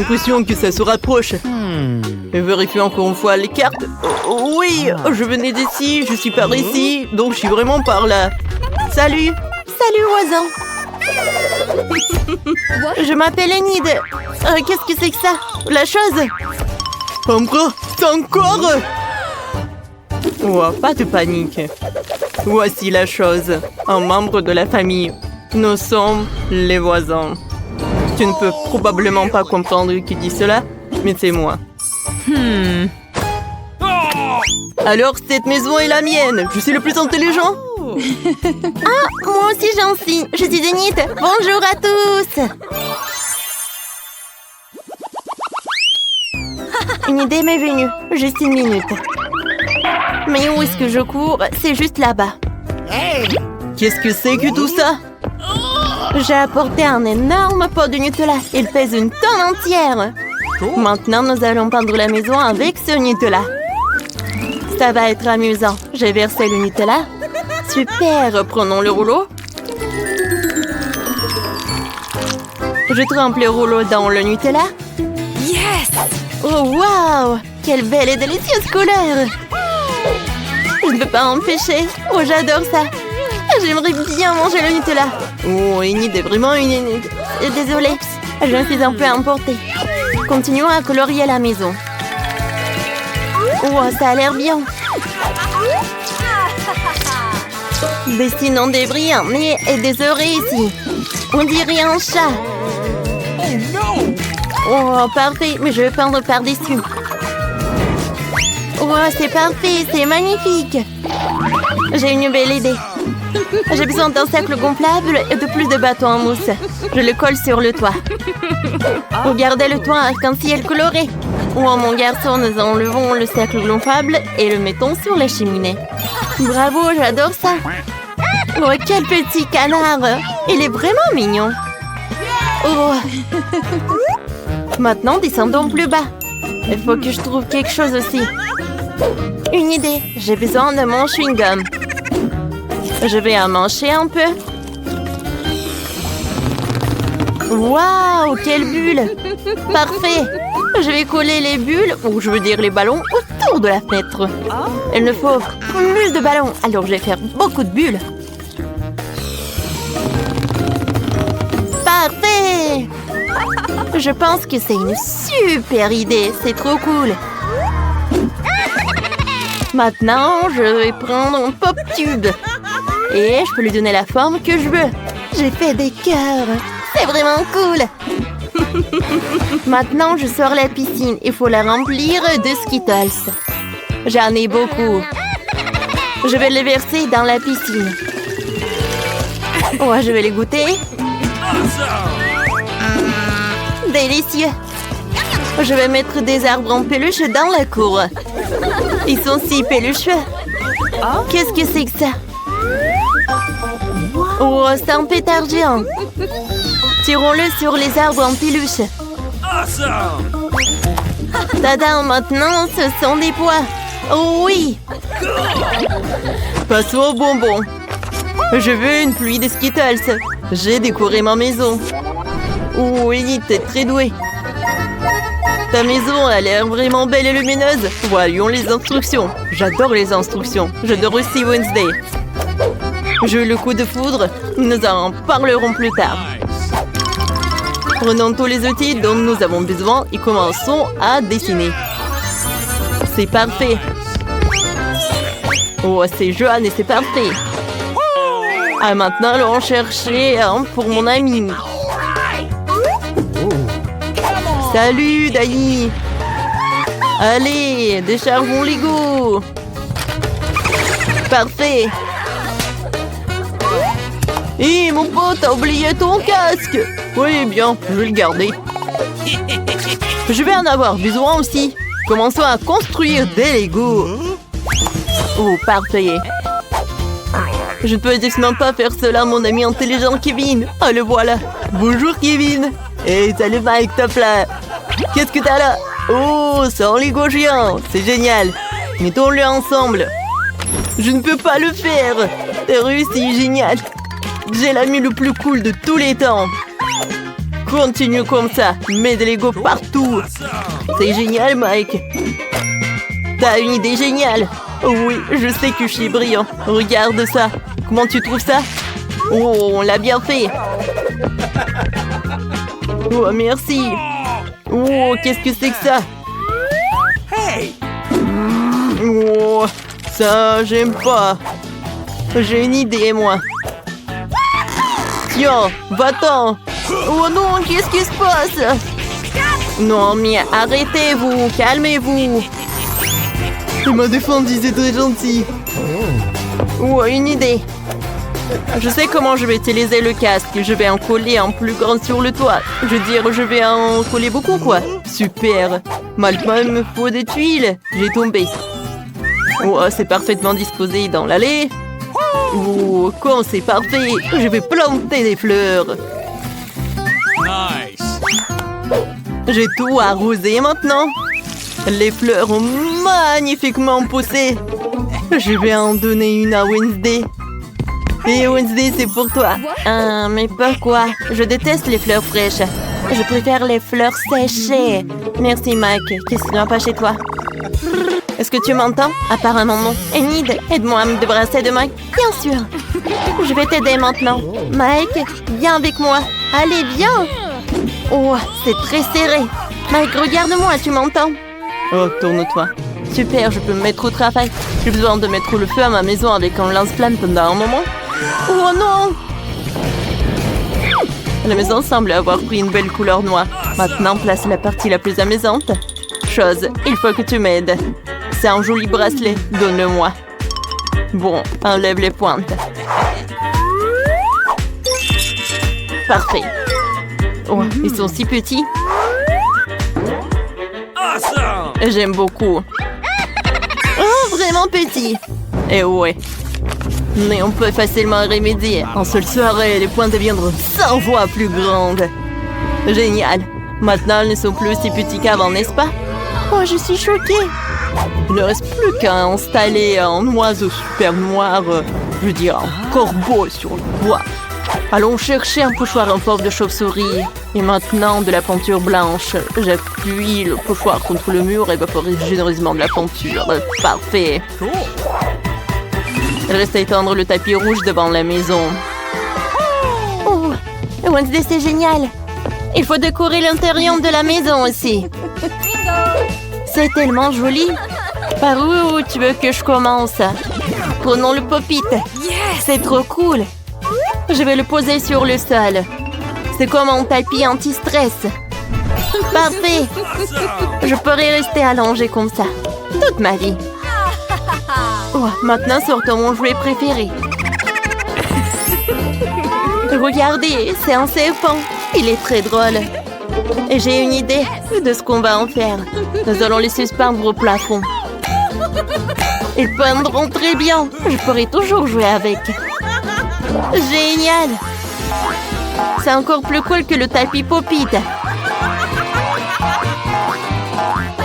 l'impression que ça se rapproche. Vérifie encore une fois les cartes. Oh, oui, je venais d'ici, je suis par ici, donc je suis vraiment par là. Salut. Salut, voisin. Je m'appelle Enid. Qu'est-ce que c'est que ça? La chose? Encore? Oh, pas de panique. Voici la chose. Un membre de la famille. Nous sommes les voisins. Tu ne peux probablement pas comprendre qui dit cela, mais c'est moi. Alors, cette maison est la mienne. Je suis le plus intelligent. Ah, moi aussi j'en suis. Je suis Enid. Bonjour à tous. Une idée m'est venue. Juste une minute. Mais où est-ce que je cours? C'est juste là-bas. Qu'est-ce que c'est que tout ça? J'ai apporté un énorme pot de Nutella. Il pèse une tonne entière. Maintenant, nous allons peindre la maison avec ce Nutella. Ça va être amusant. J'ai versé le Nutella. Super, prenons le rouleau. Je trempe le rouleau dans le Nutella. Yes! Oh, wow! Quelle belle et délicieuse couleur! Je ne peux pas empêcher. Oh, j'adore ça. J'aimerais bien manger le Nutella. Oh, Enid est vraiment une Enid. Désolée, je me suis un peu emportée. Continuons à colorier la maison. Oh, ça a l'air bien. Dessinons des bris, un nez et des oreilles ici. On dirait un chat. Oh, parfait, mais je vais peindre par-dessus. Oh, c'est parfait, c'est magnifique. J'ai une belle idée. J'ai besoin d'un cercle gonflable et de plus de bâtons en mousse. Je le colle sur le toit. Regardez le toit avec un ciel coloré. Oh, mon garçon, nous enlevons le cercle gonflable et le mettons sur la cheminée. Bravo, j'adore ça. Oh, quel petit canard. Il est vraiment mignon. Oh. Maintenant, descendons plus bas. Il faut que je trouve quelque chose aussi. Une idée. J'ai besoin de mon chewing-gum. Je vais en manger un peu. Waouh, quelle bulle! Parfait! Je vais coller les bulles, ou je veux dire les ballons, autour de la fenêtre. Il me faut plus de ballons, alors je vais faire beaucoup de bulles. Parfait! Je pense que c'est une super idée, c'est trop cool. Maintenant, je vais prendre un pop tube. Et je peux lui donner la forme que je veux. J'ai fait des cœurs. C'est vraiment cool. Maintenant, je sors la piscine. Il faut la remplir de Skittles. J'en ai beaucoup. Je vais les verser dans la piscine. Oh, je vais les goûter. Délicieux. Je vais mettre des arbres en peluche dans la cour. Ils sont si pelucheux. Qu'est-ce que c'est que ça? Oh, c'est un pétard géant. Tirons-le sur les arbres en peluche. Tada, maintenant, ce sont des pois. Oh oui. Passons aux bonbons. Je veux une pluie de Skittles. J'ai décoré ma maison. Oh, Enid, t'es très douée. Ta maison a l'air vraiment belle et lumineuse. Voyons les instructions. J'adore les instructions. J'adore aussi Wednesday. J'ai eu le coup de foudre. Nous en parlerons plus tard. Prenons tous les outils dont nous avons besoin et commençons à dessiner. C'est parfait. Oh, c'est Johan et c'est parfait. Ah, maintenant, allons chercher un pour mon ami. Salut, Dani. Allez, déchargeons Lego. Parfait. Hé, mon pote, t'as oublié ton casque. Oui, bien, je vais le garder. Je vais en avoir besoin aussi. Commençons à construire des Lego. Oh, parfait. Je ne peux définitivement pas faire cela, mon ami intelligent Kevin. Ah, le voilà. Bonjour, Kevin. Hey, salut Mike, top là. Qu'est-ce que t'as là? Oh, c'est un Lego géant. C'est génial. Mettons-le ensemble. Je ne peux pas le faire. T'as réussi, génial. J'ai l'ami le plus cool de tous les temps. Continue comme ça. Mets des Legos partout. C'est génial, Mike. T'as une idée géniale. Oh oui, je sais que je suis brillant. Regarde ça. Comment tu trouves ça? Oh, on l'a bien fait. Oh, merci. Oh, qu'est-ce que c'est que ça? Oh, ça, j'aime pas. J'ai une idée, moi. Tiens, va-t'en. Oh non, qu'est-ce qui se passe? Non, mais arrêtez-vous, calmez-vous. Il m'a défendu, c'est très gentil. Oh, une idée. Je sais comment je vais utiliser le casque. Je vais en coller un plus grand sur le toit. Je veux dire, je vais en coller beaucoup, quoi. Super. Maintenant, il me faut des tuiles. J'ai tombé. Oh, c'est parfaitement disposé dans l'allée. Oh, quand c'est parfait. Je vais planter des fleurs. Nice. J'ai tout arrosé maintenant. Les fleurs ont magnifiquement poussé. Je vais en donner une à Wednesday. Et Wednesday, c'est pour toi. Mais pourquoi? Je déteste les fleurs fraîches. Je préfère les fleurs séchées. Merci, Mike. Qu'est-ce qui ne va pas chez toi? Est-ce que tu m'entends? Apparemment non. Enid, aide-moi à me débarrasser de Mike. Bien sûr. Je vais t'aider maintenant. Mike, viens avec moi. Allez, viens. Oh, c'est très serré. Mike, regarde-moi, tu m'entends? Oh, tourne-toi. Super, je peux me mettre au travail. J'ai besoin de mettre le feu à ma maison avec un lance-flamme pendant un moment. Oh non! La maison semble avoir pris une belle couleur noire. Maintenant, place la partie la plus amusante. Chose, il faut que tu m'aides. C'est un joli bracelet, donne-le-moi. Bon, enlève les pointes. Parfait. Oh, ils sont si petits. Awesome. J'aime beaucoup. Oh, vraiment petit. Eh ouais. Mais on peut facilement remédier. En seule soirée, les points deviendront 100 fois plus grandes. Génial. Maintenant, elles ne sont plus aussi petits qu'avant, n'est-ce pas? Oh, je suis choquée. Il ne reste plus qu'à installer un oiseau super noir, je veux dire un corbeau sur le bois. Allons chercher un pochoir en forme de chauve-souris. Et maintenant, de la peinture blanche. J'appuie le pochoir contre le mur et vaporise généreusement de la peinture. Parfait. Cool. Il reste à étendre le tapis rouge devant la maison. Oh, Wednesday, c'est génial. Il faut décorer l'intérieur de la maison aussi. C'est tellement joli. Par où tu veux que je commence? Prenons le pop-it. C'est trop cool. Je vais le poser sur le sol. C'est comme un tapis anti-stress. Parfait. Je pourrais rester allongée comme ça toute ma vie. Oh, maintenant, sortons mon jouet préféré. Regardez, c'est un serpent. Il est très drôle. Et j'ai une idée de ce qu'on va en faire. Nous allons les suspendre au plafond. Ils peindront très bien. Je pourrai toujours jouer avec. Génial! C'est encore plus cool que le tapis pop-it.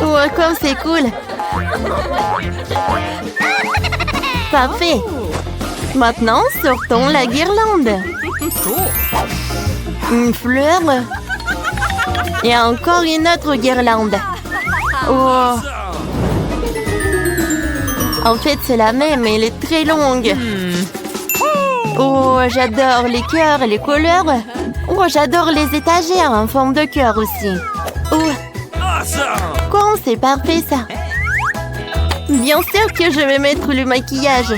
Oh, comme c'est cool! Parfait! Maintenant, sortons la guirlande. Une fleur. Et encore une autre guirlande. Oh! En fait, c'est la même, mais elle est très longue. Oh, j'adore les cœurs et les couleurs. Oh, j'adore les étagères en forme de cœur aussi. Oh, quand c'est parfait ça. Bien sûr que je vais mettre le maquillage.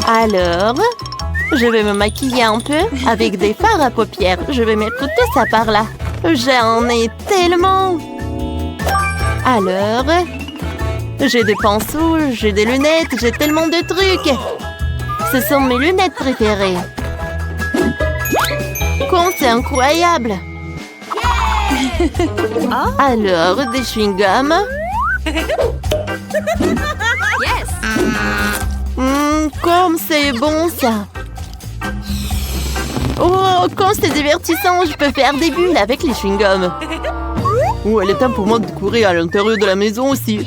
Alors, je vais me maquiller un peu avec des fards à paupières. Je vais mettre tout ça par là. J'en ai tellement. Alors, j'ai des pinceaux, j'ai des lunettes, j'ai tellement de trucs. Ce sont mes lunettes préférées. Quand c'est incroyable. Alors, des chewing-gums. Comme c'est bon ça. Oh, quand c'est divertissant, je peux faire des bulles avec les chewing-gums. Oh, il est temps pour moi de courir à l'intérieur de la maison aussi.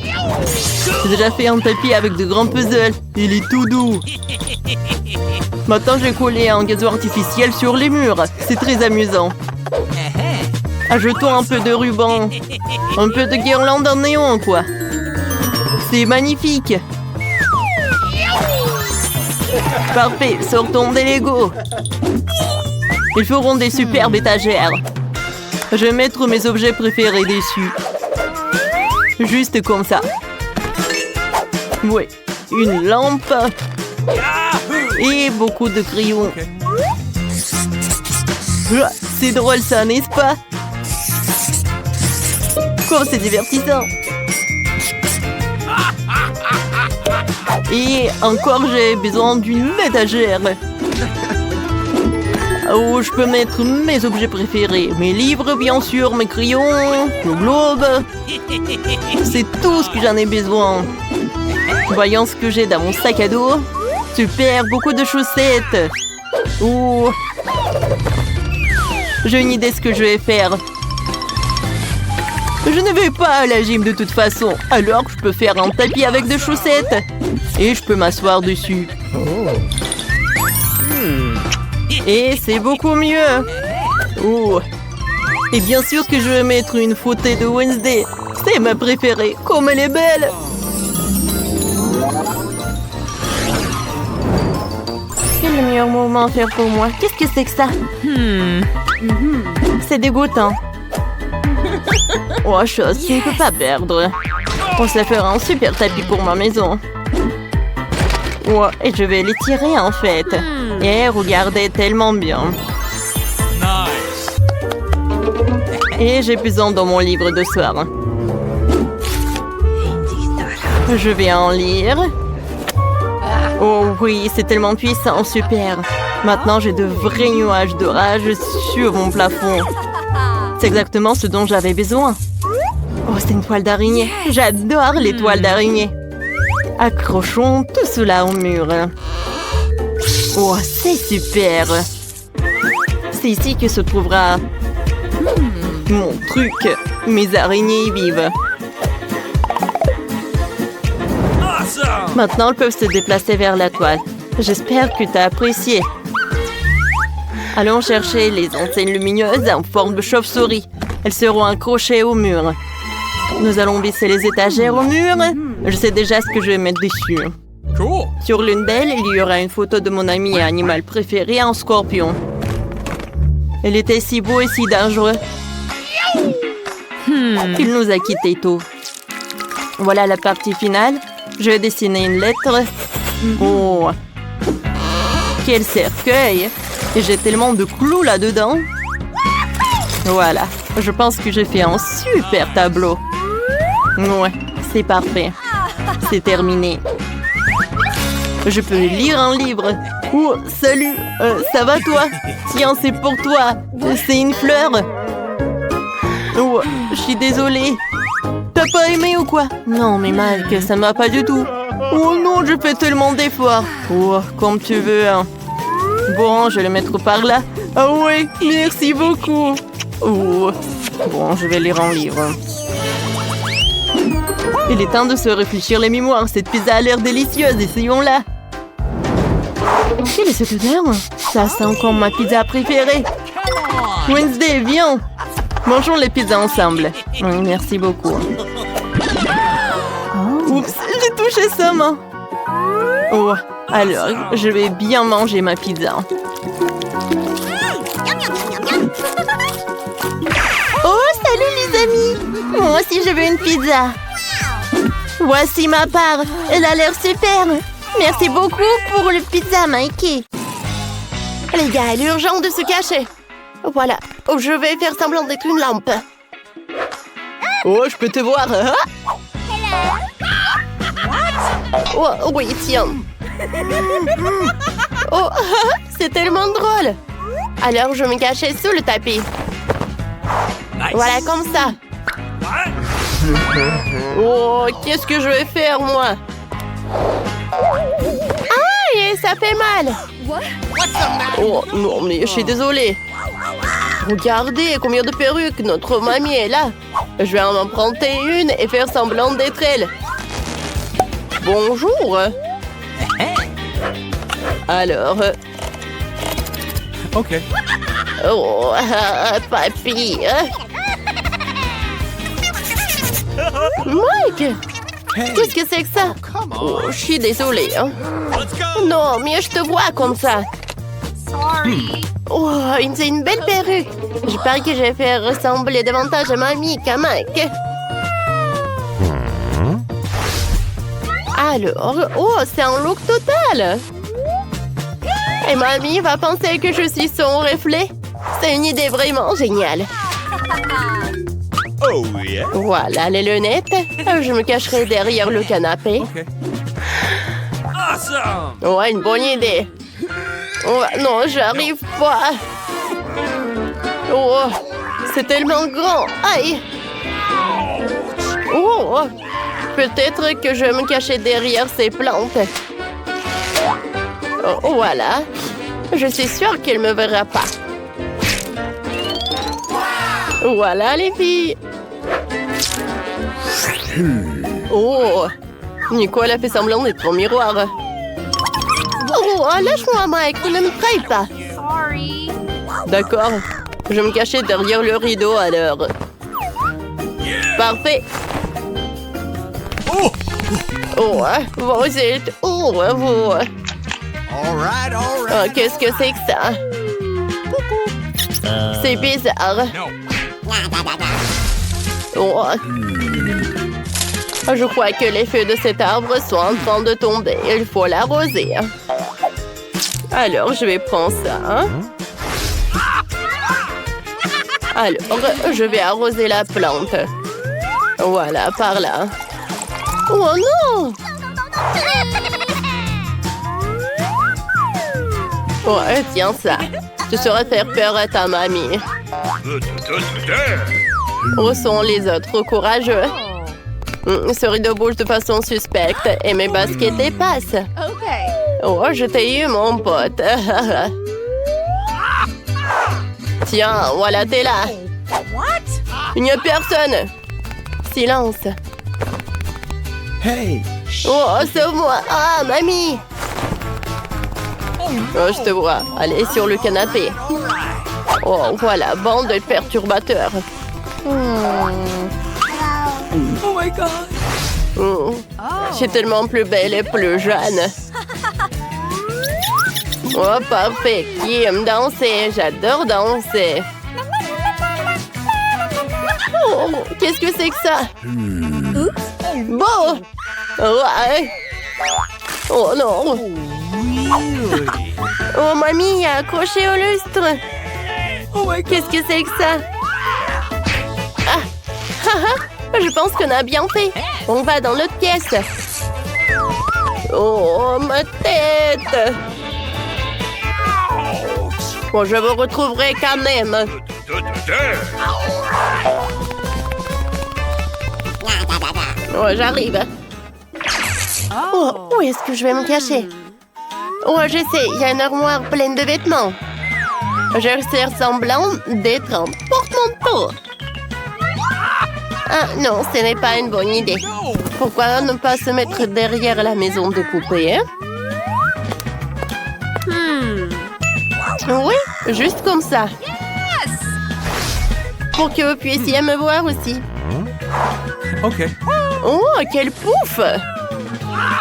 J'ai déjà fait un tapis avec de grands puzzles. Il est tout doux. Maintenant, j'ai collé un gazon artificiel sur les murs. C'est très amusant. Ajoutons un peu de ruban. Un peu de guirlande en néon, quoi. C'est magnifique. Parfait, sortons des Legos. Ils feront des superbes étagères. Je vais mettre mes objets préférés dessus. Juste comme ça. Oui, une lampe. Et beaucoup de crayons. C'est drôle ça, n'est-ce pas? Comme c'est divertissant. Et encore, j'ai besoin d'une étagère. Où je peux mettre mes objets préférés. Mes livres, bien sûr, mes crayons, le globe. C'est tout ce que j'en ai besoin. Voyons ce que j'ai dans mon sac à dos. Super, beaucoup de chaussettes. Ouh. J'ai une idée de ce que je vais faire. Je ne vais pas à la gym de toute façon. Alors je peux faire un tapis avec des chaussettes. Et je peux m'asseoir dessus. Et c'est beaucoup mieux. Oh. Et bien sûr que je vais mettre une photo de Wednesday. C'est ma préférée. Comme elle est belle. Quel est le meilleur moment à faire pour moi? Qu'est-ce que c'est que ça? C'est dégoûtant. Oh, chose, tu ne peux pas perdre. On se fera un super tapis pour ma maison. Oh, et je vais l'étirer en fait. Et regardez, tellement bien. Et j'ai besoin dans mon livre de soir. Je vais en lire. Oh oui, c'est tellement puissant, super. Maintenant, j'ai de vrais nuages d'orage sur mon plafond. C'est exactement ce dont j'avais besoin. Oh, c'est une toile d'araignée. J'adore les toiles d'araignée. Accrochons tout cela au mur. Oh, c'est super. C'est ici que se trouvera mon truc. Mes araignées y vivent. Maintenant, elles peuvent se déplacer vers la toile. J'espère que tu as apprécié. Allons chercher les enseignes lumineuses en forme de chauve-souris. Elles seront accrochées au mur. Nous allons visser les étagères au mur. Je sais déjà ce que je vais mettre dessus. Sur l'une d'elles, il y aura une photo de mon ami et animal préféré, un scorpion. Il était si beau et si dangereux. Il nous a quittés tôt. Voilà la partie finale. Je vais dessiner une lettre. Oh, quel cercueil! Et j'ai tellement de clous là-dedans. Voilà, je pense que j'ai fait un super tableau. Ouais, c'est parfait. C'est terminé. Je peux lire un livre. Oh, salut, ça va toi? Tiens, c'est pour toi. C'est une fleur. Oh, je suis désolée. T'as pas aimé ou quoi? Non, mais Mike, ça ne va pas du tout. Oh non, je fais tellement d'efforts. Oh, comme tu veux. Hein. Bon, je vais le mettre par là. Ah oui, merci beaucoup. Oh, bon, je vais lire un livre. Il est temps de se réfléchir les mémoires. Cette pizza a l'air délicieuse, essayons-la. Quelle est cette odeur? Ça sent comme ma pizza préférée. Wednesday, viens. Mangeons les pizzas ensemble. Merci beaucoup. Oups, j'ai touché sa main. Oh, alors, je vais bien manger ma pizza. Oh, salut les amis! Moi aussi, je veux une pizza. Voici ma part. Elle a l'air super. Merci beaucoup pour le pizza, Mikey. Les gars, il est urgent de se cacher. Voilà, je vais faire semblant d'être une lampe. Oh, je peux te voir. Hein? Oh, oui, tiens. Oh, c'est tellement drôle. Alors, je me cachais sous le tapis. Voilà, comme ça. Oh, qu'est-ce que je vais faire, moi? Aïe, ça fait mal. Oh, non, mais je suis désolée. Regardez combien de perruques notre mamie est là. Je vais en emprunter une et faire semblant d'être elle. Bonjour. Alors... Ok. Oh, papy. Mike! Qu'est-ce que c'est que ça? Oh, je suis désolée. Hein. Non, mais je te vois comme ça. Oh, c'est une belle perruque. Je parie que je vais faire ressembler davantage à mamie qu'à Mike. Alors, oh, c'est un look total. Et mamie va penser que je suis son reflet. C'est une idée vraiment géniale. Oh yeah. Voilà les lunettes. Je me cacherai derrière le canapé. Okay. Awesome. Ouais, une bonne idée. Oh, non, j'arrive pas. Oh, c'est tellement grand. Aïe. Oh, peut-être que je vais me cacher derrière ces plantes. Oh, voilà. Je suis sûre qu'elle ne me verra pas. Voilà les filles. Oh, Nicole a fait semblant d'être au miroir. Oh, lâche-moi, Mike, ne me trahis pas. D'accord, je vais me cacher derrière le rideau alors. Parfait. Oh, vous êtes... Oh, vous... All right. Oh, qu'est-ce que c'est que ça? C'est bizarre. Oh. Je crois que les feuilles de cet arbre sont en train de tomber. Il faut l'arroser. Alors, je vais prendre ça. Alors, je vais arroser la plante. Voilà, par là. Oh non! Oh, tiens ça. Tu sauras faire peur à ta mamie. Où sont les autres courageux? Ce rideau bouge de façon suspecte et mes baskets dépassent. Oh, je t'ai eu, mon pote. Tiens, voilà, t'es là. Il n'y a personne. Silence. Hey. Oh, sauve-moi. Ah, mamie. Oh, je te vois. Allez, sur le canapé. Oh, voilà, bande de perturbateurs. Oh my God. Je suis tellement plus belle et plus jeune. Oh, parfait. Qui aime danser? J'adore danser. Oh, qu'est-ce que c'est que ça? Bon. Ouais. Oh non. Oh, mamie a accroché au lustre. Qu'est-ce que c'est que ça? Ah, je pense qu'on a bien fait. On va dans l'autre pièce. Oh, ma tête. Bon, je vous retrouverai quand même. Oh, j'arrive. Oh, où est-ce que je vais me cacher? Oh, je sais, il y a une armoire pleine de vêtements. Je vais semblant d'être un porte-manteau. Ah non, ce n'est pas une bonne idée. Pourquoi ne pas se mettre derrière la maison de poupées, hein? Oui, juste comme ça. Pour que vous puissiez me voir aussi. OK. Oh, quel pouf!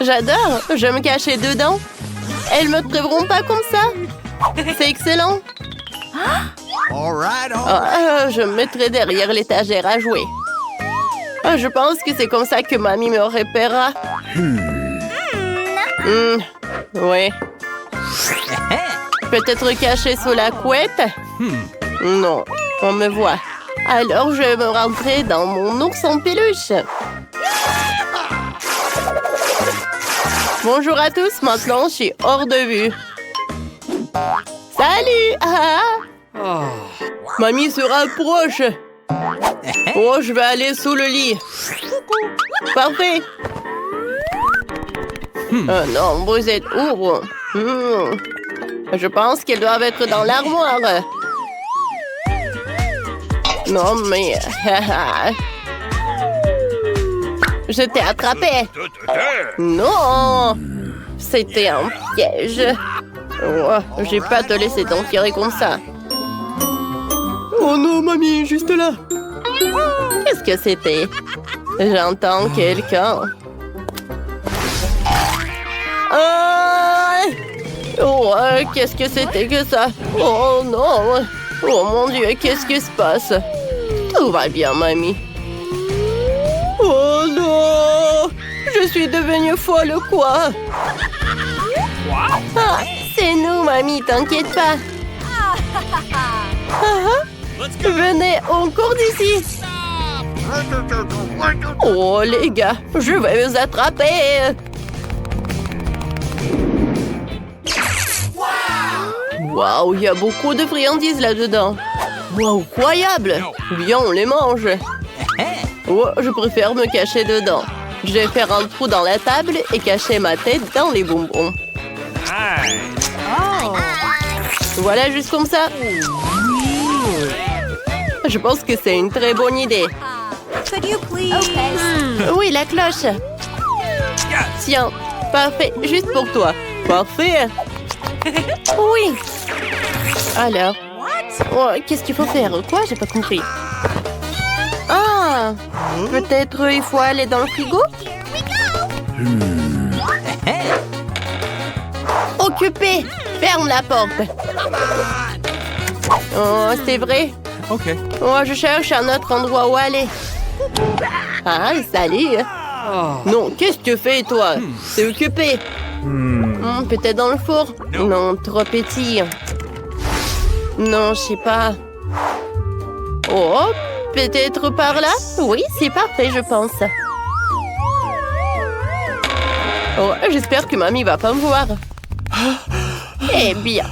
J'adore, je vais me cacher dedans. Elles me trouveront pas comme ça. C'est excellent. All right. Je me mettrai derrière l'étagère à jouer. Je pense que c'est comme ça que mamie me repérera. Oui. Peut-être caché sous la couette? Non, on me voit. Alors je vais me rentrer dans mon ours en peluche. Bonjour à tous, maintenant je suis hors de vue. Salut! Mamie se rapproche. Oh, je vais aller sous le lit. Parfait. Oh non, vous êtes où? Je pense qu'elles doivent être dans l'armoire. Non, mais... Je t'ai attrapé. Non! C'était un piège. Oh, j'ai pas te laisser t'enfiler comme ça. Oh non, mamie, juste là. Qu'est-ce que c'était? J'entends quelqu'un. Ah! Oh, qu'est-ce que c'était que ça? Oh non! Oh mon Dieu, qu'est-ce qui se passe? Tout va bien, mamie. Oh non! Je suis devenue folle, quoi? Ah, c'est nous, mamie, t'inquiète pas. Venez, on court d'ici. Oh, les gars, je vais vous attraper. Waouh, il y a beaucoup de friandises là-dedans. Waouh, incroyable. Viens, on les mange. Oh, je préfère me cacher dedans. Je vais faire un trou dans la table et cacher ma tête dans les bonbons. Voilà, juste comme ça. Je pense que c'est une très bonne idée. Oui, la cloche. Tiens, parfait, juste pour toi. Parfait. Oui. Alors. Oh, qu'est-ce qu'il faut faire? Quoi? J'ai pas compris. Ah, peut-être il faut aller dans le frigo? Occupé. Ferme la porte. Oh, c'est vrai? OK. Oh, je cherche un autre endroit où aller. Ah, salut. Non, qu'est-ce que tu fais, toi? C'est occupé. Peut-être dans le four? Non, trop petit. Non, je sais pas. Oh, peut-être par là? Oui, c'est parfait, je pense. Oh, j'espère que mamie va pas me voir. Eh bien,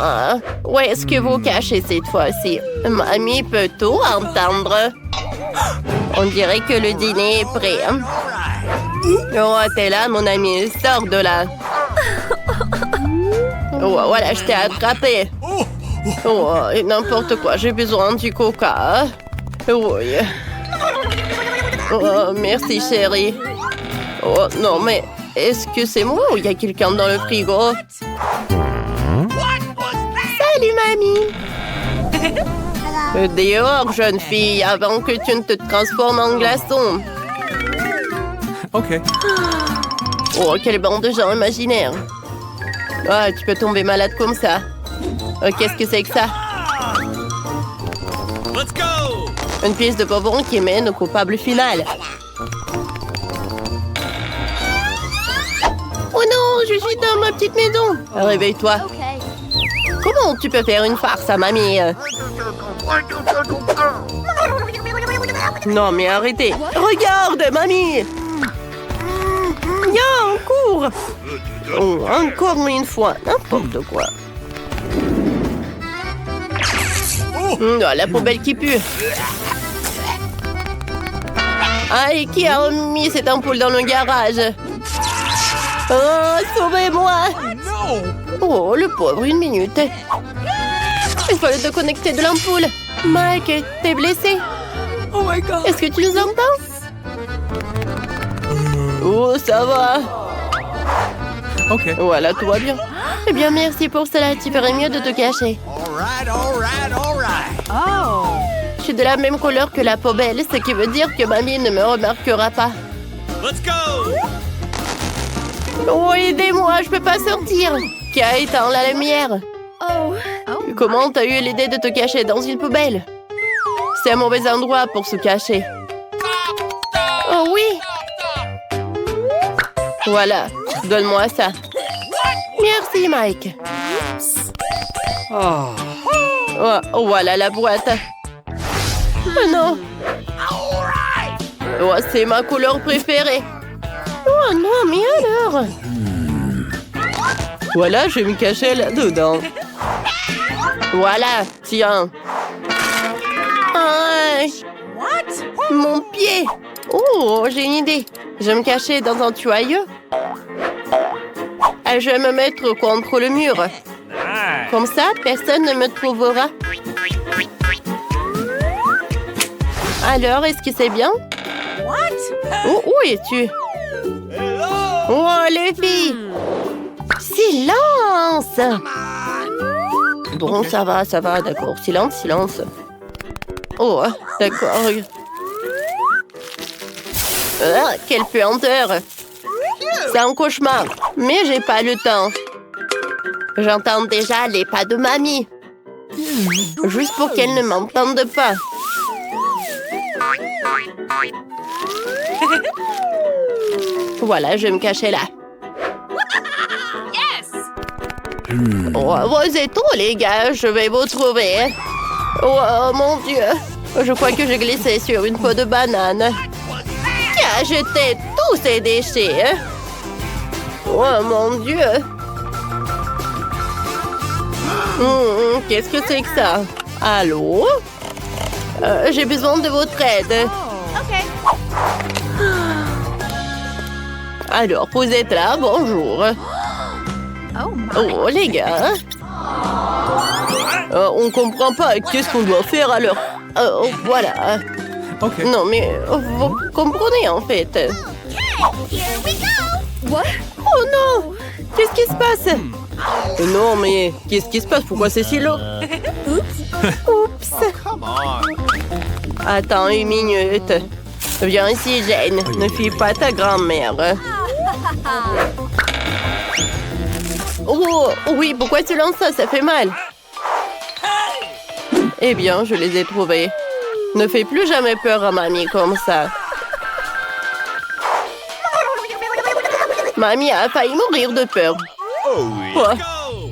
où est-ce que vous cachez cette fois-ci? Mamie peut tout entendre. On dirait que le dîner est prêt. Oh, t'es là, mon ami. Sors de là. Oh, voilà, je t'ai attrapé. Oh, n'importe quoi. J'ai besoin du coca. Oui. Oh, merci, chérie. Oh, non, mais est-ce que c'est moi ou il y a quelqu'un dans le frigo? Salut, mamie. Dehors, jeune fille, avant que tu ne te transformes en glaçon. OK. Oh, quelle bande de gens imaginaires. Ah, tu peux tomber malade comme ça. Oh, qu'est-ce que c'est que ça? Let's go! Une pièce de bonbon qui mène au coupable final. Oh non, je suis dans ma petite maison. Réveille-toi. Comment tu peux faire une farce à mamie? Non, mais arrêtez. Regarde, mamie. Viens, on court. Oh, encore une fois, n'importe quoi. Oh, la poubelle qui pue. Ah, et qui a mis cette ampoule dans le garage? Oh, sauvez-moi! Oh, le pauvre, une minute. Il fallait te connecter de l'ampoule. Mike, t'es blessé? Oh my God! Est-ce que tu nous entends? Oh, ça va. OK. Voilà, tout va bien. Eh bien, merci pour cela. Tu ferais mieux de te cacher. All right. Je suis de la même couleur que la poubelle, ce qui veut dire que mamie ne me remarquera pas. Let's go! Oh, aidez-moi, je peux pas sortir. Qui a éteint la lumière? Comment t'as eu l'idée de te cacher dans une poubelle? C'est un mauvais endroit pour se cacher. Oh oui. Voilà, donne-moi ça. Merci, Mike. Oh, voilà la boîte. Oh non. Oh, c'est ma couleur préférée. Oh non, mais alors? Voilà, je vais me cacher là-dedans. Voilà, tiens. Ah, mon pied. Oh, j'ai une idée. Je vais me cacher dans un tuyau. Et je vais me mettre contre le mur. Comme ça, personne ne me trouvera. Alors, est-ce que c'est bien? Oh, où es-tu? Oh, les filles! Silence! Bon, ça va, d'accord. Silence, silence. Oh, d'accord. Quelle puanteur! C'est un cauchemar, mais j'ai pas le temps. J'entends déjà les pas de mamie. Juste pour qu'elle ne m'entende pas. Voilà, je vais me cacher là. Oh, vous êtes où, les gars? Je vais vous trouver. Oh, mon Dieu. Je crois que j'ai glissé sur une peau de banane. Qui a jeté tous ces déchets? Oh, mon Dieu. Qu'est-ce que c'est que ça? Allô? J'ai besoin de votre aide. Alors, vous êtes là? Bonjour. Oh, les gars. On comprend pas. Qu'est-ce qu'on doit faire alors? Voilà. Okay. Non, mais vous comprenez en fait. Oh non! Qu'est-ce qui se passe? Non, mais qu'est-ce qui se passe? Pourquoi c'est si lourd? Oups! Come on. Attends une minute. Viens ici, Jane. Ne fuis pas ta grand-mère. Oh, oui, pourquoi tu lances ça? Ça fait mal. Eh bien, je les ai trouvés. Ne fais plus jamais peur à mamie comme ça. Mamie a failli mourir de peur. Quoi?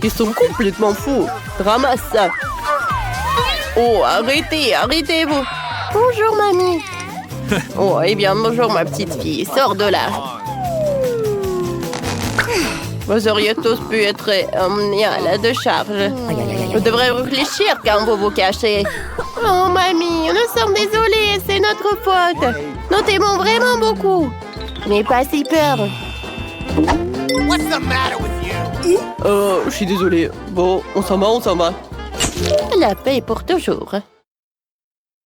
Ils sont complètement fous. Ramasse ça. Oh, arrêtez, arrêtez-vous. Bonjour, mamie. Oh, eh bien, bonjour, ma petite fille. Sors de là. Vous auriez tous pu être emmenés à la décharge. Vous devrez réfléchir quand vous vous cachez. Oh, mamie, nous sommes désolés, c'est notre faute. Nous t'aimons vraiment beaucoup. N'aie pas si peur. What's the matter with you? Je suis désolée. Bon, on s'en va, on s'en va. La paix pour toujours.